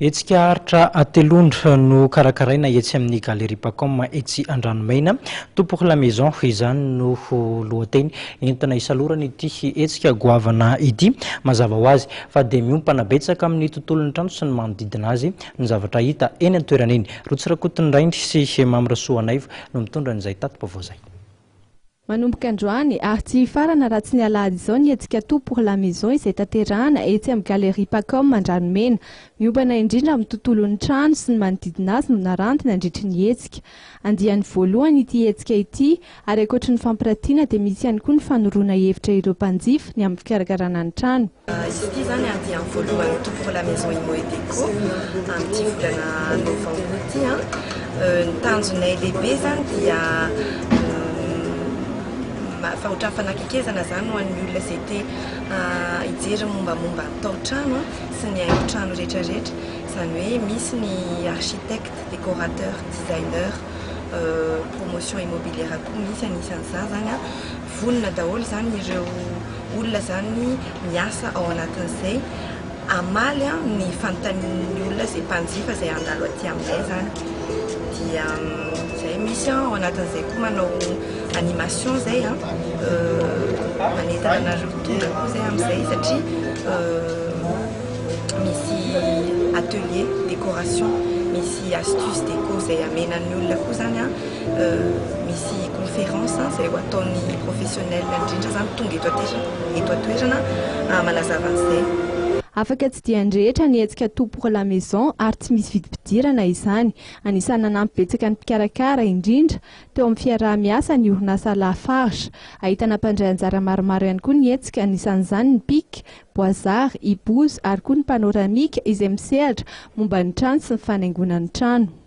Etsika haritra atelondra no karakaraina etsy amin'ny Galerie Pacom etsy Andranomaina. Tompo la maison izany no lohateny entina isalorana ity etsika goavana ity mazava ho azy fa dia miompana betsaka amin'ny tontolon'ny trano sy ny manodidina azy ny zavatra hita eny an-toerana eny. Rotsirakotiny Raindry sy Mamy Rasoanaivo no mitondra an'izay tato-pavao zay. Manomboka androany ary tsy farana raha tsy ny alahady izao ny etsika tout pour la maison izay tanterahana etsy amin'ny Galerie Pacom Andranomena. Miompana indrindra amin'ny tontolon'ny trano sy ny manodidina azy no naranty nandritry ny etsika. Andiany voalohany ity etsika ity ary ankoatra ny fampiratiana dia misy ihany koa ny fanorona hevitra ireo mpanjifa ny amin'ny fikarakarana ny trano. Izy ity zany andiany voalohany tout pour la maison Imo et Déco amin'ity volana novembre ity. Ny tanjonay lehibe zany dia fahotra fanakekezana zany ho an'ny olona izay te hijery mombamomba ny tao-trano sy ny haingo-trano rehetrarehetra. Izany hoe misy ny architecte, décorateur, designer, promotion immobilière koa misy anisan'izany zany vonona daholo zany ireo olona zany miasa ao anatin'izay amaly ny fanontanian'ny olona izay mpanjifa izay andalo aty aminay zany. Dia zay misy ao anatin'izay koa manao animation zay manentana anareo tonga koa zay amin'izay satria misy atelier décoration, misy astuce déco zay amenan'ny olona koa zany misy conférence zay ho ataon'ny professionnel indrindra zany tonga eto atoerana manazava an'izay. Afaka tsy dia andrehetra ny etsika tout pour la maison ary tsy misy vidim-pidirana izany. Anisany nanampy betsaka ny mpikarakara indrindra teo amin'ny fiaraha-miasa ny orinasa Lafarge. Ahitana mpandray anjara maromaro ihany koa ny etsika, anisan'izany ny PIC, Boisard, Iboz ary koa ny panoramika izay misehatra momba ny trano sy ny fanaingoana ny trano.